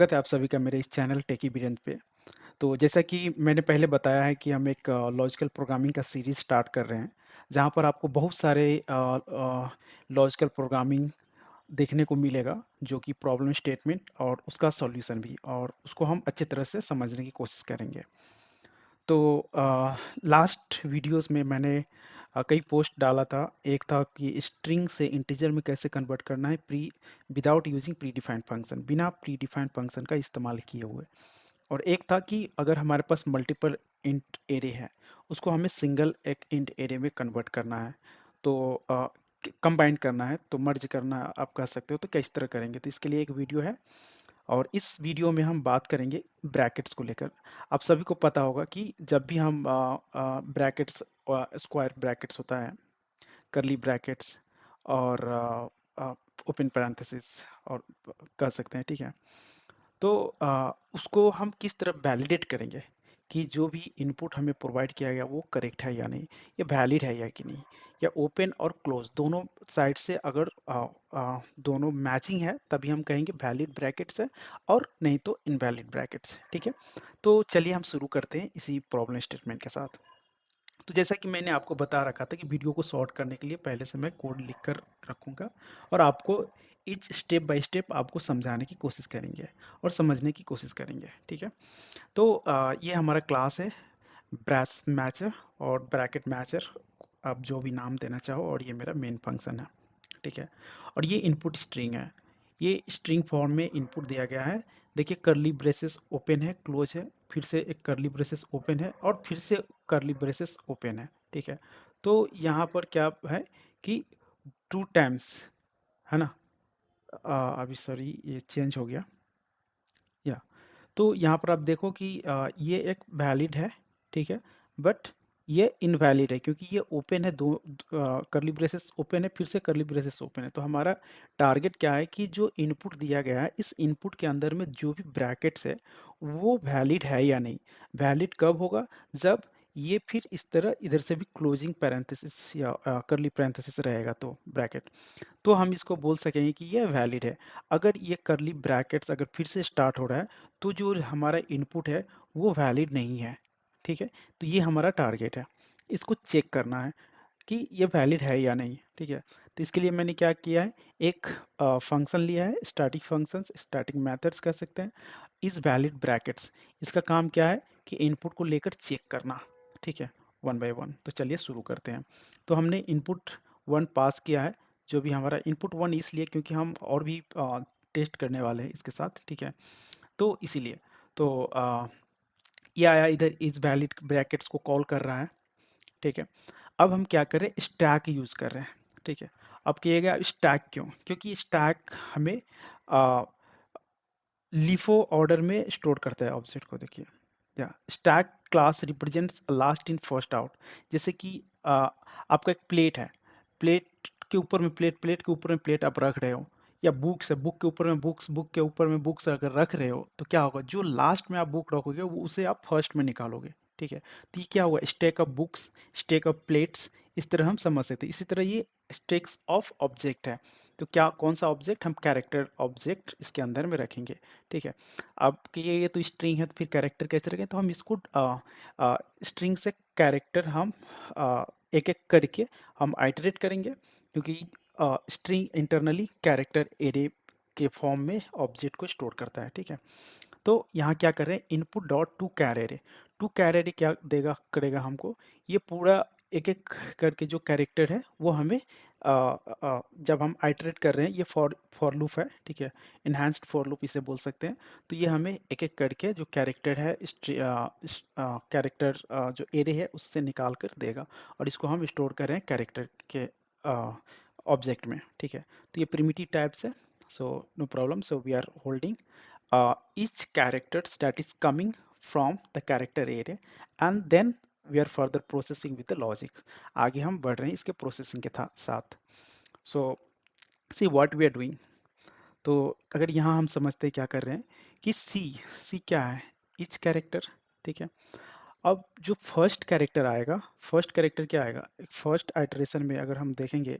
स्वागत है आप सभी का मेरे इस चैनल टेकी वीरेंद्र पे। तो जैसा कि मैंने पहले बताया है कि हम एक लॉजिकल प्रोग्रामिंग का सीरीज़ स्टार्ट कर रहे हैं, जहाँ पर आपको बहुत सारे लॉजिकल प्रोग्रामिंग देखने को मिलेगा, जो कि प्रॉब्लम स्टेटमेंट और उसका सॉल्यूशन भी, और उसको हम अच्छी तरह से समझने की कोशिश करेंगे। तो लास्ट वीडियोस में मैंने कई पोस्ट डाला था। एक था कि स्ट्रिंग से इंटीजर में कैसे कन्वर्ट करना है pre without using pre defined function, बिना प्री डिफाइंड फंक्शन का इस्तेमाल किए हुए। और एक था कि अगर हमारे पास मल्टीपल इंट एरे है, उसको हमें सिंगल एक इंट एरे में कन्वर्ट करना है, तो कंबाइन करना है, तो मर्ज करना आप कह सकते हो, तो किस तरह करेंगे। तो इसके लिए एक वीडियो है, और इस वीडियो में हम बात करेंगे ब्रैकेट्स को लेकर। आप सभी को पता होगा कि जब भी हम ब्रैकेट्स, स्क्वायर ब्रैकेट्स होता है, करली ब्रैकेट्स, और ओपन पैरेंथेसिस, और कह सकते हैं, ठीक है। तो उसको हम किस तरह वैलिडेट करेंगे कि जो भी इनपुट हमें प्रोवाइड किया गया वो करेक्ट है या नहीं, या वैलिड है या कि नहीं, या ओपन और क्लोज दोनों साइड से अगर दोनों मैचिंग है तभी हम कहेंगे वैलिड ब्रैकेट्स है, और नहीं तो इनवैलिड ब्रैकेट्स है, ठीक है। तो चलिए हम शुरू करते हैं इसी प्रॉब्लम स्टेटमेंट के साथ। तो जैसा कि मैंने आपको बता रखा था कि वीडियो को शॉर्ट करने के लिए पहले से मैं कोड लिख कर रखूँगा, और आपको ईच स्टेप बाय स्टेप आपको समझाने की कोशिश करेंगे और समझने की कोशिश करेंगे, ठीक है। तो ये हमारा क्लास है, ब्रैस मैचर और ब्रैकेट मैचर, आप जो भी नाम देना चाहो, और ये मेरा मेन फंक्शन है, ठीक है। और ये इनपुट स्ट्रिंग है, ये स्ट्रिंग फॉर्म में इनपुट दिया गया है। देखिए, करली ब्रेसेस ओपन है, क्लोज है, फिर से एक करली ब्रेसेस ओपन है, और फिर से करली ब्रेसेस ओपन है, ठीक है। तो यहाँ पर क्या है कि टू टाइम्स, है ना। अभी सॉरी, ये चेंज हो गया, या तो यहाँ पर आप देखो कि ये एक वैलिड है, ठीक है, बट ये इनवैलिड है क्योंकि ये ओपन है, दो करली ब्रेसेस ओपन है, फिर से करली ब्रेसेस ओपन है। तो हमारा टारगेट क्या है कि जो इनपुट दिया गया है, इस इनपुट के अंदर में जो भी ब्रैकेट्स है वो वैलिड है या नहीं। वैलिड कब होगा? जब ये फिर इस तरह इधर से भी क्लोजिंग पैरेंथेसिस या करली पैरेंथेसिस रहेगा, तो ब्रैकेट, तो हम इसको बोल सकेंगे कि ये वैलिड है। अगर ये करली ब्रैकेट्स अगर फिर से स्टार्ट हो रहा है, तो जो हमारा इनपुट है वो वैलिड नहीं है, ठीक है। तो ये हमारा टारगेट है, इसको चेक करना है कि ये वैलिड है या नहीं, ठीक है। तो इसके लिए मैंने क्या किया है, एक फंक्शन लिया है, स्टैटिक फंक्शंस, स्टैटिक मेथड्स कह सकते हैं, इस वैलिड ब्रैकेट्स। इसका काम क्या है कि इनपुट को लेकर चेक करना, ठीक है, वन बाय वन। तो चलिए शुरू करते हैं। तो हमने इनपुट वन पास किया है, जो भी हमारा इनपुट वन इसलिए क्योंकि हम और भी टेस्ट करने वाले हैं इसके साथ, ठीक है। तो इसीलिए, तो ये आया इधर, इस वैलिड ब्रैकेट्स को कॉल कर रहा है, ठीक है। अब हम क्या करें, स्टैक यूज़ कर रहे हैं, ठीक है। अब कहिएगा स्टैक क्यों? क्योंकि स्टैक हमें लिफो ऑर्डर में स्टोर करता है ऑब्जेक्ट को। देखिए, या stack class represents last in first out. जैसे कि आपका एक प्लेट है, प्लेट के ऊपर में प्लेट, प्लेट के ऊपर में प्लेट आप रख रहे हो, या बुक्स है, बुक के ऊपर में बुक्स, बुक के ऊपर में बुक्स अगर रख रहे हो, तो क्या होगा, जो लास्ट में आप बुक रखोगे वो उसे आप फर्स्ट में निकालोगे, ठीक है। तो ये क्या हुआ, stack of books, stack of plates, इस तरह हम समझ सकते हैं। इसी तरह ये स्टैक्स ऑफ ऑब्जेक्ट है। तो क्या, कौन सा ऑब्जेक्ट, हम कैरेक्टर ऑब्जेक्ट इसके अंदर में रखेंगे, ठीक है। अब कि ये तो स्ट्रिंग है, तो फिर कैरेक्टर कैसे रखें, तो हम इसको स्ट्रिंग से कैरेक्टर हम एक एक करके हम आइटरेट करेंगे, क्योंकि स्ट्रिंग इंटरनली कैरेक्टर एरे के फॉर्म में ऑब्जेक्ट को स्टोर करता है, ठीक है। तो यहाँ क्या कर रहे हैं, input dot to char array. To char array क्या देगा, करेगा हमको, ये पूरा एक एक करके जो कैरेक्टर है वो हमें जब हम आइटरेट कर रहे हैं, ये फॉर लूप है, ठीक है, इन्हांस्ड फॉर लूप इसे बोल सकते हैं। तो ये हमें एक एक करके जो कैरेक्टर है, कैरेक्टर जो एरे है उससे निकाल कर देगा, और इसको हम स्टोर कर रहे हैं कैरेक्टर के ऑब्जेक्ट में, ठीक है। तो ये प्रिमिटिव टाइप्स है, so no problem. So we are holding each characters that is coming from the character array, and then we are further processing with the logic. आगे हम बढ़ रहे हैं इसके प्रोसेसिंग के साथ। so see what we are doing. तो अगर यहाँ हम समझते हैं क्या कर रहे हैं कि सी क्या है, each कैरेक्टर, ठीक है। अब जो फर्स्ट कैरेक्टर आएगा, फर्स्ट कैरेक्टर क्या आएगा, फर्स्ट आइटरेशन में अगर हम देखेंगे,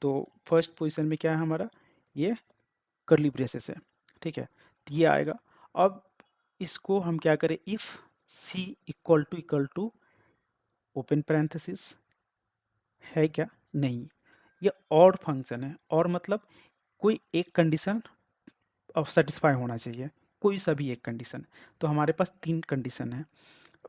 तो फर्स्ट पोजीशन में क्या है हमारा, ये करली ब्रेसेस है, ठीक है। तो ये आएगा। अब इसको हम क्या करें, if c equal to open parenthesis है क्या, नहीं, ये और फंक्शन है, और मतलब कोई एक कंडीशन अब सेटिस्फाई होना चाहिए, कोई सा भी एक कंडीशन। तो हमारे पास तीन कंडीशन है,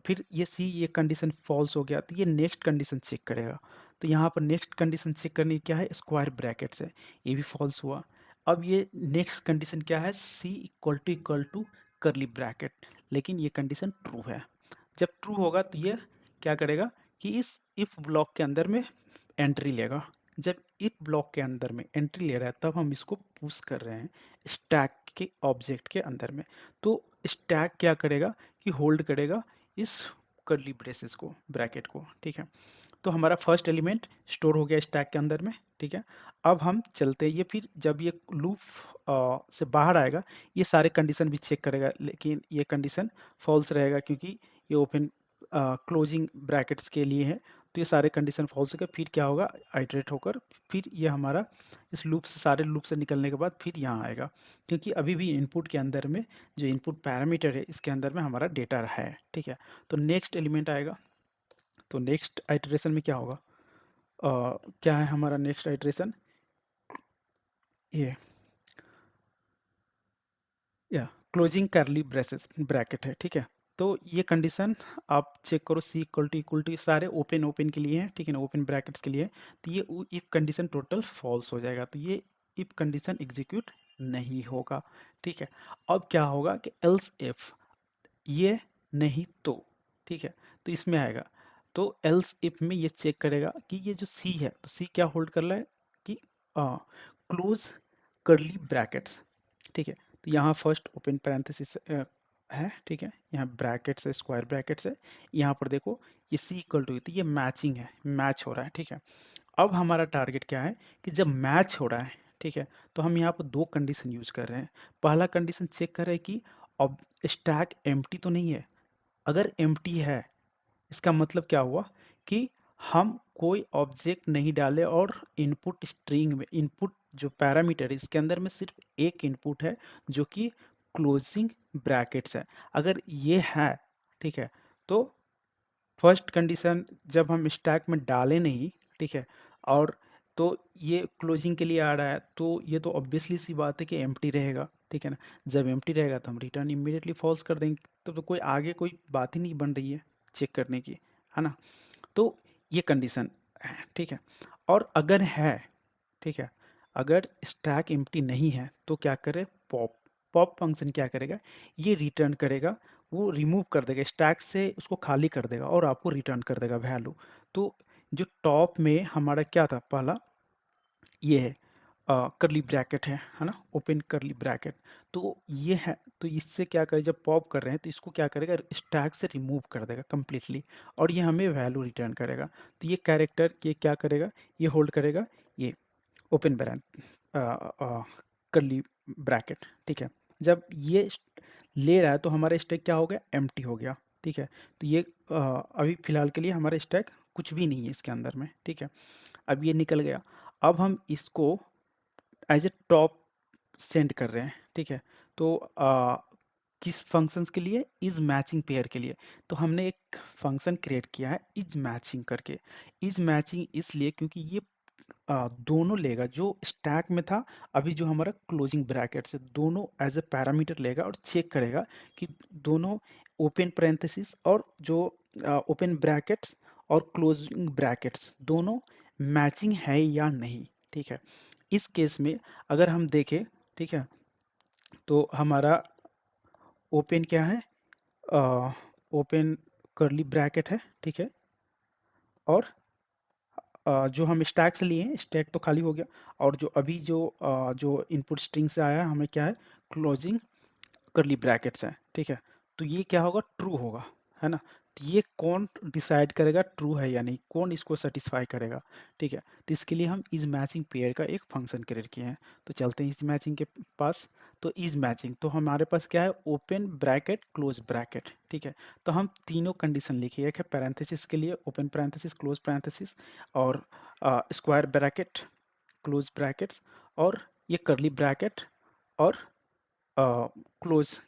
फिर ये कंडीशन फॉल्स हो गया तो ये नेक्स्ट कंडीशन चेक करेगा। तो यहाँ पर नेक्स्ट कंडीशन चेक करने की क्या है, स्क्वायर ब्रैकेट्स है, ये भी फॉल्स हुआ। अब ये नेक्स्ट कंडीशन क्या है, सी इक्वल टू करली ब्रैकेट, लेकिन ये कंडीशन ट्रू है। जब ट्रू होगा तो ये क्या करेगा कि इस इफ ब्लॉक के अंदर में एंट्री लेगा। जब इफ ब्लॉक के अंदर में एंट्री ले रहा है तब हम इसको पुश कर रहे हैं स्टैक के ऑब्जेक्ट के अंदर में। तो स्टैक क्या करेगा कि होल्ड करेगा इस कर्ली ब्रेसेस को, ब्रैकेट को, ठीक है। तो हमारा फर्स्ट एलिमेंट स्टोर हो गया स्टैक के अंदर में, ठीक है। अब हम चलते हैं, ये फिर जब ये लूप से बाहर आएगा ये सारे कंडीशन भी चेक करेगा, लेकिन ये कंडीशन फॉल्स रहेगा क्योंकि ये ओपन क्लोजिंग ब्रैकेट्स के लिए है। तो ये सारे कंडीशन फॉल्स होकर फिर क्या होगा, आइटरेट होकर फिर ये हमारा इस लूप से, सारे लूप से निकलने के बाद फिर यहाँ आएगा, क्योंकि अभी भी इनपुट के अंदर में जो इनपुट पैरामीटर है इसके अंदर में हमारा डेटा है, ठीक है। तो नेक्स्ट एलिमेंट आएगा, तो नेक्स्ट आइटरेशन में क्या होगा, क्या है हमारा नेक्स्ट आइटरेशन, ये या क्लोजिंग करली ब्रेसेस ब्रैकेट है, ठीक है। तो ये कंडीशन आप चेक करो, सी इक्वल टू सारे ओपन ओपन के लिए हैं, ठीक है ना, ओपन ब्रैकेट्स के लिए। तो ये इफ कंडीशन टोटल फॉल्स हो जाएगा, तो ये इफ कंडीशन एग्जीक्यूट नहीं होगा, ठीक है। अब क्या होगा कि एल्स इफ, ये नहीं तो, ठीक है, तो इसमें आएगा। तो एल्स इफ में ये चेक करेगा कि ये जो सी है, तो सी क्या होल्ड कर रहा है कि क्लोज करली ब्रैकेट्स, ठीक है। तो यहाँ फर्स्ट ओपन पैरेंथेसिस है, ठीक है, यहाँ ब्रैकेट्स है, स्क्वायर ब्रैकेट्स है, यहाँ पर देखो ये सी इक्वल टू, तो ये मैचिंग है, मैच हो रहा है, ठीक है। अब हमारा टारगेट क्या है कि जब मैच हो रहा है, ठीक है, तो हम यहाँ पर दो कंडीशन यूज कर रहे हैं। पहला कंडीशन चेक कर रहे हैं कि अब स्टैक एम्प्टी तो नहीं है। अगर एम्प्टी है इसका मतलब क्या हुआ कि हम कोई ऑब्जेक्ट नहीं डाले, और इनपुट स्ट्रिंग में इनपुट जो पैरामीटर है इसके अंदर में सिर्फ एक इनपुट है जो कि क्लोजिंग ब्रैकेट्स है। अगर ये है, ठीक है, तो फर्स्ट कंडीशन जब हम स्टैक में डालें नहीं, ठीक है, और तो ये क्लोजिंग के लिए आ रहा है, तो ये तो ऑब्वियसली सी बात है कि एम्प्टी रहेगा, ठीक है ना। जब एम्प्टी रहेगा तो हम रिटर्न इमीडिएटली फॉल्स कर देंगे, तो कोई आगे कोई बात ही नहीं बन रही है चेक करने की, है ना। तो ये कंडीशन है, ठीक है। और अगर है, ठीक है, अगर स्टैक एम्प्टी नहीं है तो क्या करे, पॉप, पॉप फंक्शन क्या करेगा, ये रिटर्न करेगा, वो रिमूव कर देगा स्टैक से, उसको खाली कर देगा और आपको रिटर्न कर देगा वैल्यू। तो जो टॉप में हमारा क्या था पहला, ये है करली ब्रैकेट है ना, ओपन करली ब्रैकेट। तो ये है, तो इससे क्या करे, जब पॉप कर रहे हैं तो इसको क्या करेगा, स्टैक से रिमूव कर देगा कम्प्लीटली, और ये हमें वैल्यू रिटर्न करेगा। तो ये कैरेक्टर ये क्या करेगा, ये होल्ड करेगा ये ओपन ब्रैकेट करली ब्रैकेट, ठीक है। जब ये ले रहा है तो हमारा स्टैक क्या हो गया, एम्प्टी हो गया, ठीक है। तो ये अभी फिलहाल के लिए हमारा स्टैक कुछ भी नहीं है इसके अंदर में, ठीक है। अब ये निकल गया, अब हम इसको एज ए टॉप सेंड कर रहे हैं, ठीक है। तो किस फंक्शंस के लिए, इज मैचिंग पेयर के लिए। तो हमने एक फंक्शन क्रिएट किया है इज मैचिंग करके। इज मैचिंग इसलिए क्योंकि ये दोनों लेगा जो स्टैक में था, अभी जो हमारा क्लोजिंग ब्रैकेट से दोनों एज ए पैरामीटर लेगा और चेक करेगा कि दोनों ओपन पैरेंथेसिस और जो ओपन ब्रैकेट्स और क्लोजिंग ब्रैकेट्स दोनों मैचिंग है या नहीं, ठीक है। इस केस में अगर हम देखें, ठीक है, तो हमारा ओपन क्या है, ओपन करली ब्रैकेट है, ठीक है, और जो हम स्टैक से लिए हैं स्टैक तो खाली हो गया, और जो अभी जो इनपुट स्ट्रिंग से आया है हमें क्या है, क्लोजिंग करली ब्रैकेट्स है, ठीक है। तो ये क्या होगा, ट्रू होगा, है ना। तो ये कौन डिसाइड करेगा ट्रू है या नहीं, कौन इसको सेटिस्फाई करेगा, ठीक है। तो इसके लिए हम इज मैचिंग पेयर का एक फंक्शन क्रिएट किए हैं। तो चलते हैं इज मैचिंग के पास। तो इज मैचिंग तो हमारे पास क्या है, ओपन ब्रैकेट क्लोज ब्रैकेट, ठीक है। तो हम तीनों कंडीशन लिखिए, एक है पैरेंथेसिस के लिए ओपन पैरेंथेसिस क्लोज पैरेंथेसिस, और स्क्वायर ब्रैकेट क्लोज ब्रैकेट्स, और ये करली ब्रैकेट और क्लोज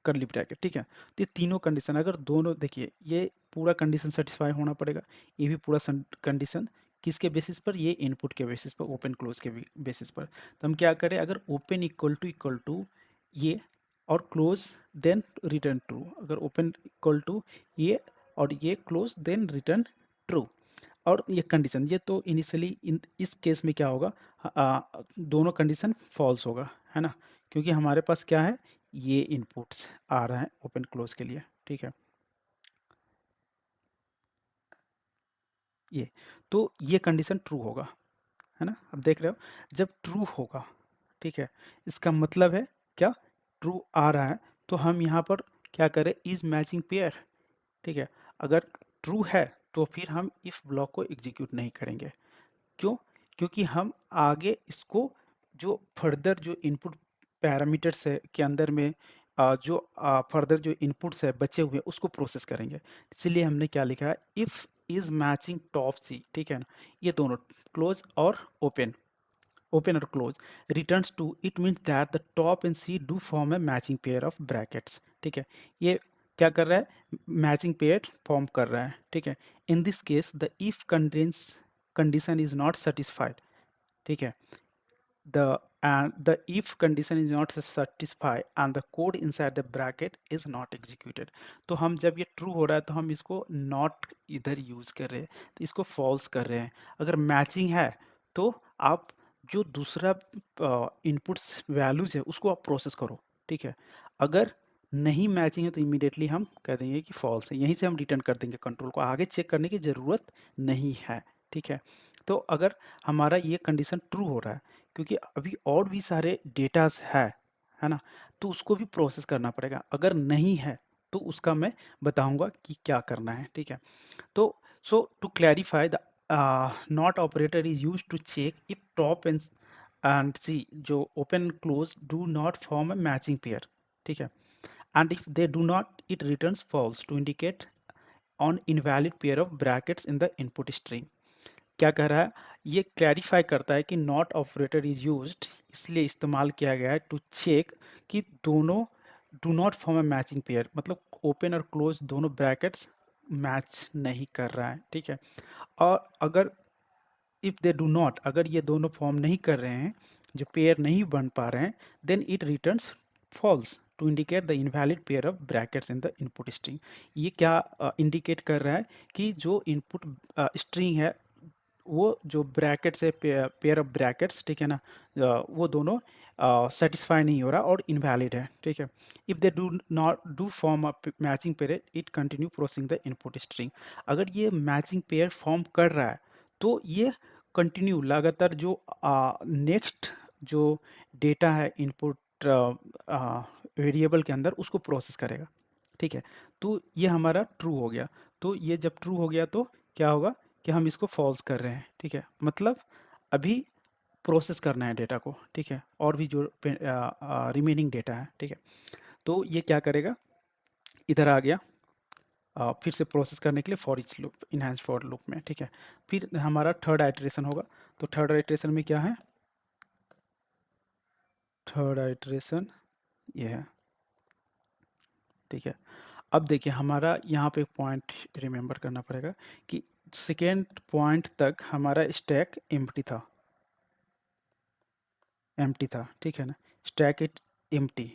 कर्ली ब्रैकेट, ठीक है। तो ये तीनों कंडीशन, अगर दोनों देखिए, ये पूरा कंडीशन सेटिस्फाई होना पड़ेगा, ये भी पूरा कंडीशन किसके बेसिस पर, ये इनपुट के बेसिस पर, ओपन क्लोज के बेसिस पर। तो हम क्या करें, अगर ओपन इक्वल टू ये और क्लोज देन रिटर्न ट्रू, अगर ओपन इक्वल टू ये और ये क्लोज देन रिटर्न ट्रू, और ये कंडीशन, ये तो इनिशियली इस केस में क्या होगा, दोनों कंडीशन फॉल्स होगा, है ना, क्योंकि हमारे पास क्या है, ये इनपुट्स आ रहा है ओपन क्लोज के लिए, ठीक है। ये तो ये कंडीशन ट्रू होगा, है ना। अब देख रहे हो, जब ट्रू होगा, ठीक है, इसका मतलब है क्या, ट्रू आ रहा है, तो हम यहाँ पर क्या करें, इज मैचिंग पेयर, ठीक है। अगर ट्रू है तो फिर हम इफ ब्लॉक को एग्जीक्यूट नहीं करेंगे, क्यों, क्योंकि हम आगे इसको जो फर्दर जो इनपुट पैरामीटर्स है के अंदर में जो फर्दर जो इनपुट्स है बचे हुए उसको प्रोसेस करेंगे, इसलिए हमने क्या लिखा है, इफ इज मैचिंग टॉप सी, ठीक है ना, ये दोनों क्लोज और open, open or close returns to, it means that the top and C do form a matching pair of brackets, ठीक है। ये क्या कर रहा है, मैचिंग पेयर फॉर्म कर रहा है, ठीक है। In this case the if condition is not satisfied, ठीक है, the if condition is not satisfied and the code inside the bracket is not executed, तो हम जब ये true हो रहा है तो हम इसको not इधर यूज कर रहे हैं, तो इसको false कर रहे हैं। अगर मैचिंग है तो आप जो दूसरा इनपुट्स वैल्यूज है उसको आप प्रोसेस करो, ठीक है। अगर नहीं मैचिंग है तो इमीडिएटली हम कह देंगे कि फॉल्स है, यहीं से हम रिटर्न कर देंगे, कंट्रोल को आगे चेक करने की ज़रूरत नहीं है, ठीक है। तो अगर हमारा ये कंडीशन ट्रू हो रहा है, क्योंकि अभी और भी सारे डेटास है ना, तो उसको भी प्रोसेस करना पड़ेगा, अगर नहीं है तो उसका मैं बताऊंगा कि क्या करना है, ठीक है। तो so to clarify the not operator is use to check if top and c जो open close do not form a matching pair, ठीक है, and if they do not it returns false to indicate on invalid pair of brackets in the input stream. क्या कह रहा है, ये clarify करता है कि नॉट ऑपरेटर इज यूज्ड इसलिए इस्तेमाल किया गया है टू चेक कि दोनों do not form a matching pair, मतलब ओपन और क्लोज दोनों ब्रैकेट्स मैच नहीं कर रहा है, ठीक है। और अगर इफ दे डू नॉट, अगर ये दोनों फॉर्म नहीं कर रहे हैं, जो पेयर नहीं बन पा रहे हैं, then it returns false to indicate the invalid pair of brackets in the input string. ये क्या इंडिकेट कर रहा है कि जो इनपुट स्ट्रिंग है वो जो ब्रैकेट्स है, पेयर ऑफ ब्रैकेट्स, ठीक है ना, वो दोनों सेटिस्फाई नहीं हो रहा और इनवैलिड है, ठीक है। If they do not do form a matching pair it continue processing the input string. अगर ये मैचिंग पेयर फॉर्म कर रहा है तो ये कंटिन्यू लगातार जो नेक्स्ट जो डेटा है इनपुट वेरिएबल के अंदर उसको प्रोसेस करेगा, ठीक है। तो ये हमारा ट्रू हो गया, तो ये जब ट्रू हो गया तो क्या होगा कि हम इसको फॉल्स कर रहे हैं, ठीक है, मतलब अभी प्रोसेस करना है डेटा को, ठीक है, और भी जो रिमेनिंग डेटा है, ठीक है। तो ये क्या करेगा, इधर आ गया, फिर से प्रोसेस करने के लिए for each loop, enhance for loop में, ठीक है। फिर हमारा थर्ड आइटरेशन होगा, तो थर्ड आइटरेशन में क्या है, थर्ड आइटरेशन ये है, ठीक है। अब देखिए हमारा यहाँ पे पॉइंट रिमेंबर करना पड़ेगा कि सेकेंड पॉइंट तक हमारा स्टैक एम्प्टी था, ठीक है ना, स्टैक इट एम्प्टी,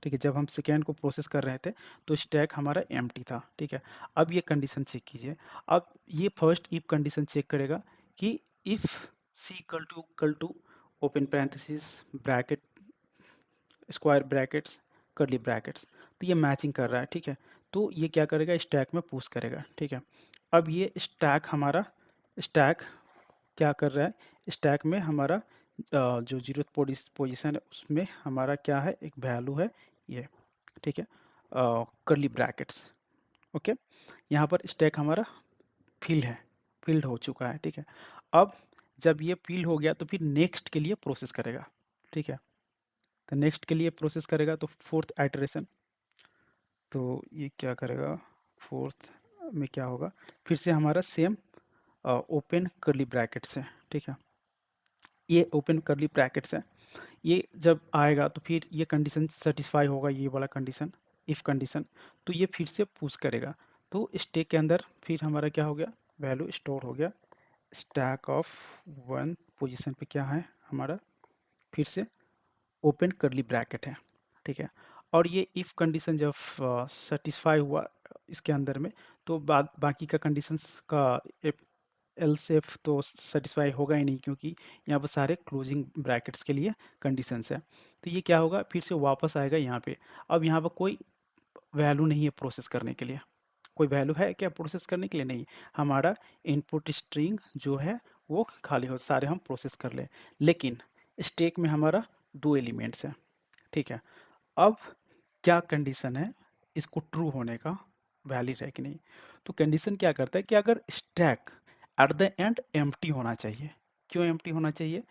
ठीक है। जब हम सेकेंड को प्रोसेस कर रहे थे तो स्टैक हमारा एम्प्टी था, ठीक है। अब ये कंडीशन चेक कीजिए, अब ये फर्स्ट इफ कंडीशन चेक करेगा कि if c equal to open parenthesis bracket square brackets curly brackets, तो ये मैचिंग कर रहा है, ठीक है। तो ये क्या करेगा, स्टैक में पुश करेगा, ठीक है। अब ये स्टैक हमारा स्टैक क्या कर रहा है, स्टैक में हमारा जो जीरो पोजीशन है उसमें हमारा क्या है, एक वैल्यू है ये, ठीक है, कर्ली ब्रैकेट्स, ओके। यहाँ पर स्टैक हमारा फिल्ड हो चुका है, ठीक है। अब जब ये फिल हो गया तो फिर नेक्स्ट के लिए प्रोसेस करेगा, ठीक है। तो नेक्स्ट के लिए प्रोसेस करेगा तो फोर्थ आइटरेशन, तो ये क्या करेगा, फोर्थ में क्या होगा, फिर से हमारा सेम ओपन कर्ली ब्रैकेट्स है, ठीक है। ये ओपन कर्ली ब्रैकेट्स है, ये जब आएगा तो फिर ये कंडीशन सेटिस्फाई होगा, ये वाला कंडीशन, इफ़ कंडीशन, तो ये फिर से पुश करेगा। तो स्टैक के अंदर फिर हमारा क्या हो गया, वैल्यू स्टोर हो गया। स्टैक ऑफ 1 पोजीशन पे क्या है हमारा, फिर से ओपन कर्ली ब्रैकेट है, ठीक है। और ये इफ़ कंडीशन जब सेटिस्फाई हुआ इसके अंदर में, तो बाकी का कंडीशंस का एल्स इफ तो सेटिस्फाई होगा ही नहीं, क्योंकि यहाँ पर सारे क्लोजिंग ब्रैकेट्स के लिए कंडीशंस है। तो ये क्या होगा, फिर से वापस आएगा यहाँ पे। अब यहाँ पर कोई वैल्यू नहीं है प्रोसेस करने के लिए। कोई वैल्यू है क्या प्रोसेस करने के लिए? नहीं। हमारा इनपुट स्ट्रिंग जो है वो खाली हो, सारे हम प्रोसेस कर ले। लेकिन स्टैक में हमारा 2 एलिमेंट्स हैं, ठीक है। अब क्या कंडीशन है इसको ट्रू होने का, वैलिड है कि नहीं? तो कंडीशन क्या करता है कि अगर stack at the end empty होना चाहिए। क्यों एम्प्टी होना चाहिए?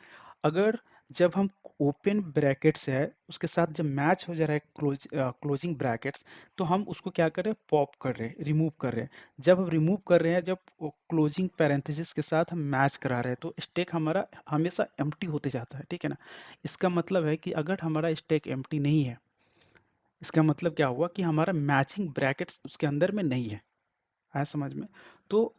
अगर जब हम ओपन ब्रैकेट्स है उसके साथ जब मैच हो जा रहा है क्लोजिंग ब्रैकेट्स, तो हम उसको क्या कर रहे हैं, पॉप कर रहे हैं, रिमूव कर रहे हैं। जब हम रिमूव कर रहे हैं, जब क्लोजिंग पैरेंथेसिस के साथ हम मैच करा रहे हैं, तो स्टैक हमारा हमेशा एम्प्टी होते जाता है, ठीक है ना। इसका मतलब है कि अगर हमारा स्टैक एम्प्टी नहीं है, इसका मतलब क्या हुआ कि हमारा मैचिंग ब्रैकेट्स उसके अंदर में नहीं है। आया समझ में? तो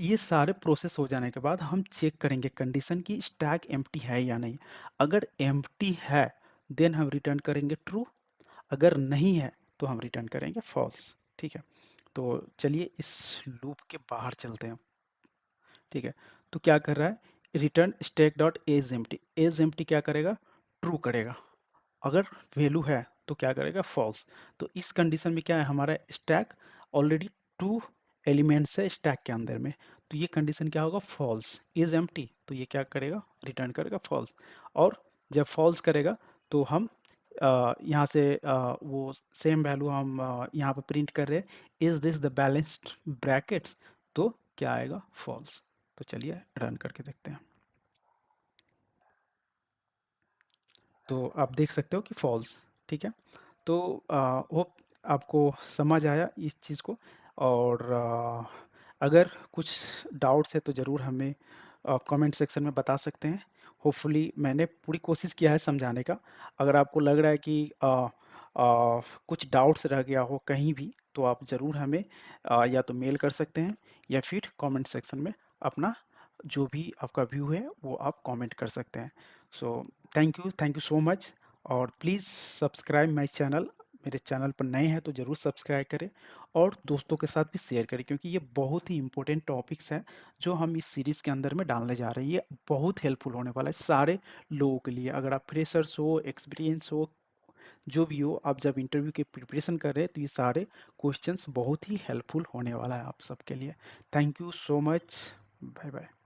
ये सारे प्रोसेस हो जाने के बाद हम चेक करेंगे कंडीशन की स्टैक एम्प्टी है या नहीं। अगर एम्प्टी है देन हम रिटर्न करेंगे ट्रू, अगर नहीं है तो हम रिटर्न करेंगे फॉल्स, ठीक है। तो चलिए इस लूप के बाहर चलते हैं, ठीक है। तो क्या कर रहा है, return stack dot is empty क्या करेगा, ट्रू करेगा। अगर वैल्यू है तो क्या करेगा, फॉल्स। तो इस कंडीशन में क्या है, हमारा स्टैक ऑलरेडी 2 एलिमेंट्स है स्टैक के अंदर में, तो ये कंडीशन क्या होगा, फॉल्स। इज एम्प्टी, तो ये क्या करेगा, रिटर्न करेगा फॉल्स। और जब फॉल्स करेगा तो हम यहाँ से वो सेम वैल्यू हम यहाँ पर प्रिंट कर रहे हैं, is this the balanced brackets, तो क्या आएगा, फॉल्स। तो चलिए रन करके देखते हैं। तो आप देख सकते हो कि फॉल्स, ठीक है। तो होप आपको समझ आया इस चीज़ को। और अगर कुछ डाउट्स है तो ज़रूर हमें कमेंट सेक्शन में बता सकते हैं। होपफुली मैंने पूरी कोशिश किया है समझाने का। अगर आपको लग रहा है कि कुछ डाउट्स रह गया हो कहीं भी, तो आप ज़रूर हमें या तो मेल कर सकते हैं या फिर कमेंट सेक्शन में अपना जो भी आपका व्यू है वो आप कमेंट कर सकते हैं। So thank you so much. और प्लीज़ सब्सक्राइब माय चैनल। मेरे चैनल पर नए हैं तो ज़रूर सब्सक्राइब करें और दोस्तों के साथ भी शेयर करें, क्योंकि ये बहुत ही इंपॉर्टेंट टॉपिक्स हैं जो हम इस सीरीज़ के अंदर में डालने जा रहे हैं। ये बहुत हेल्पफुल होने वाला है सारे लोगों के लिए। अगर आप फ्रेशर्स हो, एक्सपीरियंस हो, जो भी हो, आप जब इंटरव्यू की प्रिपरेशन कर रहे हैं तो ये सारे क्वेश्चंस बहुत ही हेल्पफुल होने वाला है आप सबके लिए। Thank you so much. Bye bye.